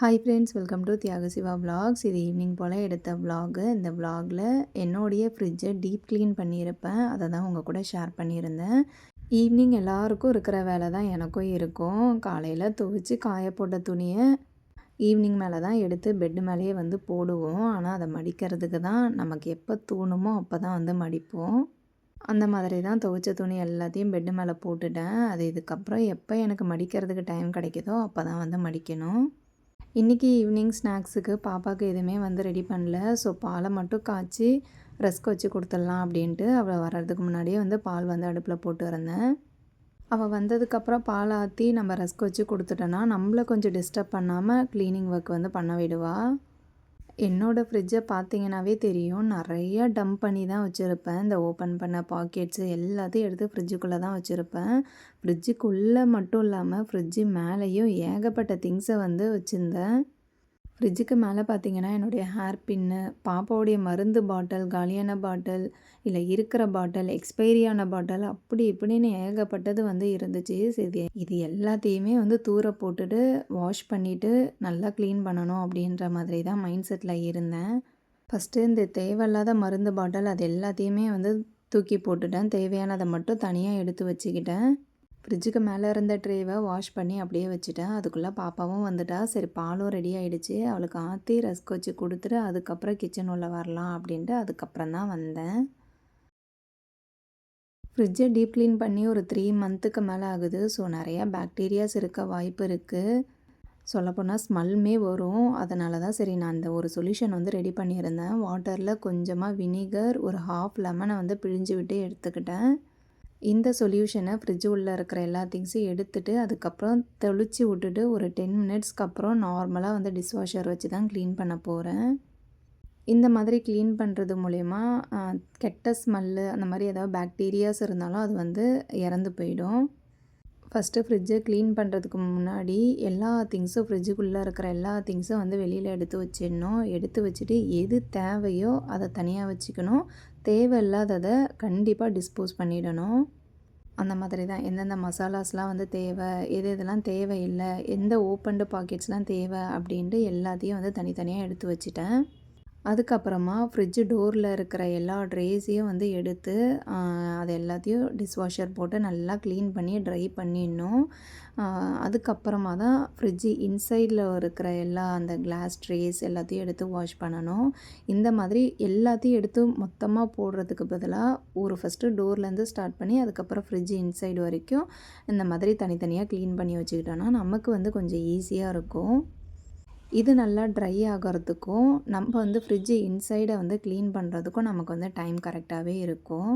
Hi friends, welcome to Thiyagasiva vlogs. இது evening போல் எடுத்த விலாகு. இந்த விலாகில் என்னுடைய ஃப்ரிட்ஜை டீப் க்ளீன் பண்ணியிருப்பேன். அதை தான் உங்கள் கூட ஷேர் பண்ணியிருந்தேன். ஈவினிங் எல்லாருக்கும் இருக்கிற வேலை தான் எனக்கும் இருக்கும். காலையில் துவைச்சி காய போட்ட துணியை ஈவினிங் மேலே தான் எடுத்து பெட்டு மேலேயே வந்து போடுவோம். ஆனால் அதை மடிக்கிறதுக்கு தான் நமக்கு எப்போ தோணுமோ அப்போ தான் வந்து மடிப்போம். அந்த மாதிரி தான் துவைச்ச துணி எல்லாத்தையும் பெட்டு மேலே போட்டுட்டேன். அது இதுக்கப்புறம் எப்போ எனக்கு மடிக்கிறதுக்கு டைம் கிடைக்குதோ அப்போ தான் வந்து மடிக்கணும். இன்றைக்கி ஈவினிங் ஸ்நாக்ஸுக்கு பாப்பாவுக்கு எதுவுமே வந்து ரெடி பண்ணல. ஸோ பாலை மட்டும் காய்ச்சி ரஸ்க் வச்சு கொடுத்துடலாம் அப்படின்ட்டு அவள் வர்றதுக்கு முன்னாடியே வந்து பால் வந்து அடுப்பில் போட்டு இருந்தேன். அவள் வந்ததுக்கப்புறம் பால் ஆற்றி நம்ம ரஸ்க் வச்சு கொடுத்துட்டோன்னா நம்மளை கொஞ்சம் டிஸ்டர்ப் பண்ணாமல் க்ளீனிங் ஒர்க் வந்து பண்ண விடுவாள். என்னோடய ஃப்ரிட்ஜை பார்த்தீங்கன்னாவே தெரியும், நிறையா டம்ப் பண்ணி தான் வச்சுருப்பேன். இந்த ஓப்பன் பண்ண பாக்கெட்ஸு எல்லாத்தையும் எடுத்து ஃப்ரிட்ஜுக்குள்ளே தான் வச்சுருப்பேன். ஃப்ரிட்ஜுக்குள்ளே மட்டும் இல்லாமல் ஃப்ரிட்ஜு மேலேயும் ஏகப்பட்ட திங்ஸை வந்து வச்சுருந்தேன். ஃப்ரிட்ஜுக்கு மேலே பார்த்தீங்கன்னா என்னுடைய ஹேர் பின்னு, பாப்பாவுடைய மருந்து பாட்டில், காலியான பாட்டில், இல்லை இருக்கிற பாட்டில், எக்ஸ்பைரியான பாட்டில், அப்படி இப்படின்னு ஏகப்பட்டது வந்து இருந்துச்சு. சரி, இது எல்லாத்தையுமே வந்து தூர போட்டுட்டு வாஷ் பண்ணிவிட்டு நல்லா க்ளீன் பண்ணணும் அப்படின்ற மாதிரி தான் மைண்ட் செட்டில் இருந்தேன். ஃபஸ்ட்டு இந்த தேவையில்லாத மருந்து பாட்டில் அது எல்லாத்தையுமே வந்து தூக்கி போட்டுட்டேன். தேவையானதை மட்டும் தனியாக எடுத்து வச்சுக்கிட்டேன். ஃப்ரிட்ஜுக்கு மேலே இருந்த ட்ரேவை வாஷ் பண்ணி அப்படியே வச்சுட்டேன். அதுக்குள்ளே பாப்பாவும் வந்துட்டா. சரி, பாலும் ரெடி ஆகிடுச்சு. அவளுக்கு ஆற்றி ரஸ்க் வச்சு கொடுத்துட்டு அதுக்கப்புறம் கிச்சன் உள்ள வரலாம் அப்படின்ட்டு அதுக்கப்புறம் தான் வந்தேன். ஃப்ரிட்ஜை டீப் க்ளீன் பண்ணி ஒரு 3 மந்த்துக்கு மேலே ஆகுது. ஸோ நிறையா பாக்டீரியாஸ் இருக்க வாய்ப்பு இருக்குது. சொல்லப்போனால் ஸ்மெல்லுமே வரும். அதனால தான் சரி நான் அந்த ஒரு சொல்யூஷன் வந்து ரெடி பண்ணியிருந்தேன். வாட்டரில் கொஞ்சமாக வினிகர், ஒரு ஹாஃப் லெமனை வந்து பிழிஞ்சு விட்டு எடுத்துக்கிட்டேன். இந்த சொல்யூஷனை ஃப்ரிட்ஜு உள்ளே இருக்கிற எல்லா திங்ஸையும் எடுத்துகிட்டு அதுக்கப்புறம் தெளித்து விட்டுட்டு ஒரு 10 மினிட்ஸ்க்கு அப்புறம் நார்மலாக வந்து டிஷ்வாஷர் வச்சு தான் க்ளீன் பண்ண போகிறேன். இந்த மாதிரி க்ளீன் பண்ணுறது மூலயமா கெட்ட ஸ்மெல்லு அந்த மாதிரி ஏதாவது பாக்டீரியாஸ் இருந்தாலும் அது வந்து இறந்து போயிடும். ஃபஸ்ட்டு ஃப்ரிட்ஜை க்ளீன் பண்ணுறதுக்கு முன்னாடி எல்லா திங்ஸும் ஃப்ரிட்ஜுக்குள்ளே இருக்கிற எல்லா திங்ஸும் வந்து வெளியில் எடுத்து வச்சிடணும். எடுத்து வச்சுட்டு எது தேவையோ அதை தனியாக வச்சுக்கணும். தேவையில்லாததை கண்டிப்பாக டிஸ்போஸ் பண்ணிடணும். அந்த மாதிரி தான் எந்தெந்த மசாலாஸ்லாம் வந்து தேவை, எது எதெல்லாம் தேவையில்லை, எந்த ஓப்பன்டு பாக்கெட்ஸ்லாம் தேவை அப்படின்ட்டு எல்லாத்தையும் வந்து தனித்தனியாக எடுத்து வச்சுட்டேன். அதுக்கப்புறமா ஃப்ரிட்ஜு டோரில் இருக்கிற எல்லா ட்ரேஸையும் வந்து எடுத்து அது எல்லாத்தையும் டிஷ்வாஷர் போட்டு நல்லா க்ளீன் பண்ணி ட்ரை பண்ணிடணும். அதுக்கப்புறமா தான் ஃப்ரிட்ஜு இன்சைடில் இருக்கிற எல்லா அந்த கிளாஸ் ட்ரேஸ் எல்லாத்தையும் எடுத்து வாஷ் பண்ணணும். இந்த மாதிரி எல்லாத்தையும் எடுத்து மொத்தமாக போடுறதுக்கு பதிலாக ஒரு ஃபஸ்ட்டு டோர்லேருந்து ஸ்டார்ட் பண்ணி அதுக்கப்புறம் ஃப்ரிட்ஜு இன்சைடு வரைக்கும் இந்த மாதிரி தனித்தனியாக க்ளீன் பண்ணி வச்சுக்கிட்டோன்னா நமக்கு வந்து கொஞ்சம் ஈஸியாக இருக்கும். இது நல்லா ட்ரை ஆகிறதுக்கும் நம்ம வந்து ஃப்ரிட்ஜு இன்சைடை வந்து க்ளீன் பண்ணுறதுக்கும் நமக்கு வந்து டைம் கரெக்டாகவே இருக்கும்.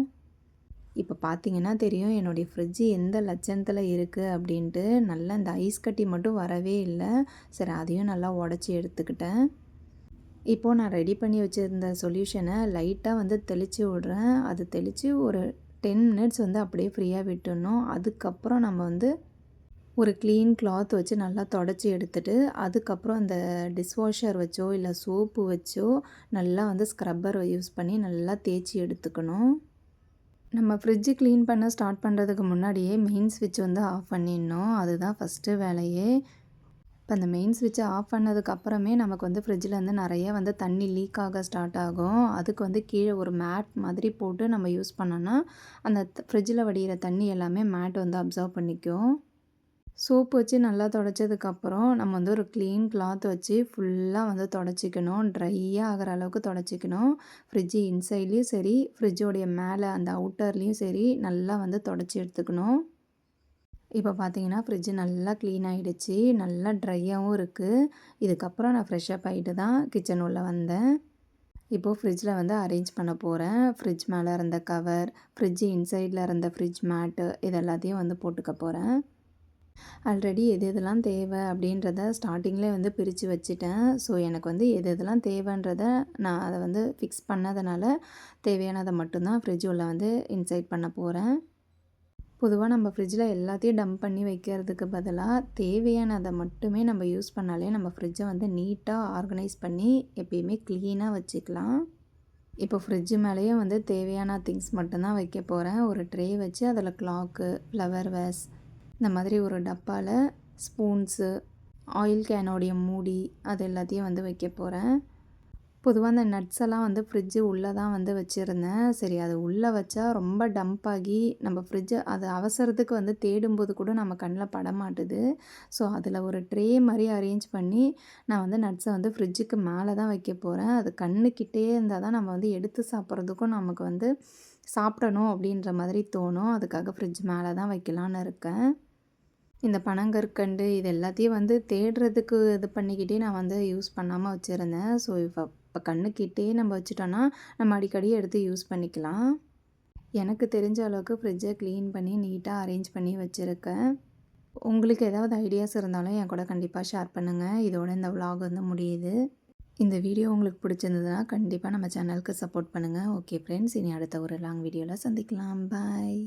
இப்போ பார்த்தீங்கன்னா தெரியும் என்னுடைய ஃப்ரிட்ஜு எந்த லட்சணத்தில் இருக்குது அப்படின்ட்டு. நல்லா இந்த ஐஸ் கட்டி மட்டும் வரவே இல்லை. சரி, அதையும் நல்லா உடச்சி எடுத்துக்கிட்டேன். இப்போது நான் ரெடி பண்ணி வச்சுருந்த சொல்யூஷனை லைட்டாக வந்து தெளித்து விட்றேன். அது தெளித்து ஒரு 10 மினிட்ஸ் வந்து அப்படியே ஃப்ரீயாக விட்டுடணும். அதுக்கப்புறம் நம்ம வந்து ஒரு க்ளீன் கிளாத் வச்சு நல்லா தொடச்சி எடுத்துகிட்டு அதுக்கப்புறம் அந்த டிஷ்வாஷர் வச்சோ இல்லை சோப்பு வச்சோ நல்லா வந்து ஸ்க்ரப்பர் யூஸ் பண்ணி நல்லா தேய்ச்சி எடுத்துக்கணும். நம்ம ஃப்ரிட்ஜு க்ளீன் பண்ண ஸ்டார்ட் பண்ணுறதுக்கு முன்னாடியே மெயின் ஸ்விட்ச் வந்து ஆஃப் பண்ணிடணும். அதுதான் ஃபஸ்ட்டு வேலையே. இப்போ அந்த மெயின் ஸ்விட்சை ஆஃப் பண்ணதுக்கப்புறமே நமக்கு வந்து ஃப்ரிட்ஜில் நிறைய வந்து தண்ணி லீக் ஆக ஸ்டார்ட் ஆகும். அதுக்கு வந்து கீழே ஒரு மேட் மாதிரி போட்டு நம்ம யூஸ் பண்ணோன்னா அந்த ஃப்ரிட்ஜில் வடிகிற தண்ணி எல்லாமே மேட் வந்து அப்சர்வ் பண்ணிக்கும். சோப்பு வச்சு நல்லா தொடச்சதுக்கப்புறம் நம்ம வந்து ஒரு க்ளீன் கிளாத் வச்சு ஃபுல்லாக வந்து தொடச்சிக்கணும். ட்ரையாக ஆகிற அளவுக்கு தொடச்சிக்கணும். ஃப்ரிட்ஜு இன்சைட்லேயும் சரி, ஃப்ரிட்ஜோடைய மேலே அந்த அவுட்டர்லேயும் சரி நல்லா வந்து தொடச்சி எடுத்துக்கணும். இப்போ பார்த்தீங்கன்னா ஃப்ரிட்ஜு நல்லா க்ளீன் ஆகிடுச்சு. நல்லா ட்ரையாகவும் இருக்குது. இதுக்கப்புறம் நான் ஃப்ரெஷ்ஷப் ஆகிட்டு தான் கிச்சன் உள்ள வந்தேன். இப்போது ஃப்ரிட்ஜில் வந்து அரேஞ்ச் பண்ண போகிறேன். ஃப்ரிட்ஜ் மேலே இருந்த கவர், ஃப்ரிட்ஜு இன்சைடில் இருந்த ஃப்ரிட்ஜ் மேட்டு இது எல்லாத்தையும் வந்து போட்டுக்க போகிறேன். ஆல்ரெடி எது எதெல்லாம் தேவை அப்படின்றத ஸ்டார்டிங்லேயே வந்து பிரித்து வச்சுட்டேன். ஸோ எனக்கு வந்து எது எதெல்லாம் தேவைன்றத நான் அதை வந்து ஃபிக்ஸ் பண்ணதுனால தேவையானதை மட்டும்தான் ஃப்ரிட்ஜ் உள்ள வந்து இன்சைட் பண்ண போகிறேன். பொதுவாக நம்ம ஃப்ரிட்ஜில் எல்லாத்தையும் டம்ப் பண்ணி வைக்கிறதுக்கு பதிலாக தேவையானதை மட்டுமே நம்ம யூஸ் பண்ணாலே நம்ம ஃப்ரிட்ஜை வந்து நீட்டாக ஆர்கனைஸ் பண்ணி எப்பயுமே க்ளீனாக வச்சுக்கலாம். இப்போ ஃப்ரிட்ஜு மேலேயும் வந்து தேவையான திங்ஸ் மட்டும்தான் வைக்க போகிறேன். ஒரு ட்ரே வச்சு அதில் கிளாக்கு, ஃப்ளவர் வேஸ், இந்த மாதிரி ஒரு டப்பாவில் ஸ்பூன்ஸு ஆயில் கேனோடைய மூடி அது எல்லாத்தையும் வந்து வைக்க போகிறேன். பொதுவா அந்த நட்ஸ் எல்லாம் வந்து ஃப்ரிட்ஜு உள்ளே தான் வந்து வச்சுருந்தேன். சரி அது உள்ளே வச்சா ரொம்ப டம்ப் ஆகி நம்ம ஃப்ரிட்ஜை அது அவசரத்துக்கு வந்து தேடும்போது கூட நம்ம கண்ணில் படமாட்டுது. ஸோ அதில் ஒரு ட்ரே மாதிரி அரேஞ்ச் பண்ணி நான் வந்து நட்ஸை வந்து ஃப்ரிட்ஜுக்கு மேலே தான் வைக்க போகிறேன். அது கண்ணுக்கிட்டே இருந்தால் தான் நம்ம வந்து எடுத்து சாப்பிட்றதுக்கும் நமக்கு வந்து சாப்பிடணும் அப்படின்ற மாதிரி தோணும். அதுக்காக ஃப்ரிட்ஜ் மேலே தான் வைக்கலான்னு இருக்கேன். இந்த பனங்கற்கண்டு இது எல்லாத்தையும் வந்து தேடுறதுக்கு இது பண்ணிக்கிட்டே நான் வந்து யூஸ் பண்ணாமல் வச்சுருந்தேன். ஸோ இப்போ கண்ணுக்கிட்டே நம்ம வச்சுட்டோன்னா நம்ம அடிக்கடி எடுத்து யூஸ் பண்ணிக்கலாம். எனக்கு தெரிஞ்ச அளவுக்கு ஃப்ரிட்ஜை க்ளீன் பண்ணி நீட்டாக அரேஞ்ச் பண்ணி வச்சுருக்கேன். உங்களுக்கு ஏதாவது ஐடியாஸ் இருந்தாலும் என் கூட கண்டிப்பாக ஷேர் பண்ணுங்கள். இதோட இந்த விலாக் வந்து முடியுது. இந்த வீடியோ உங்களுக்கு பிடிச்சிருந்ததுன்னா கண்டிப்பாக நம்ம சேனலுக்கு சப்போர்ட் பண்ணுங்கள். ஓகே ஃப்ரெண்ட்ஸ், இனி அடுத்த ஒரு லாங் வீடியோவில் சந்திக்கலாம். பாய்.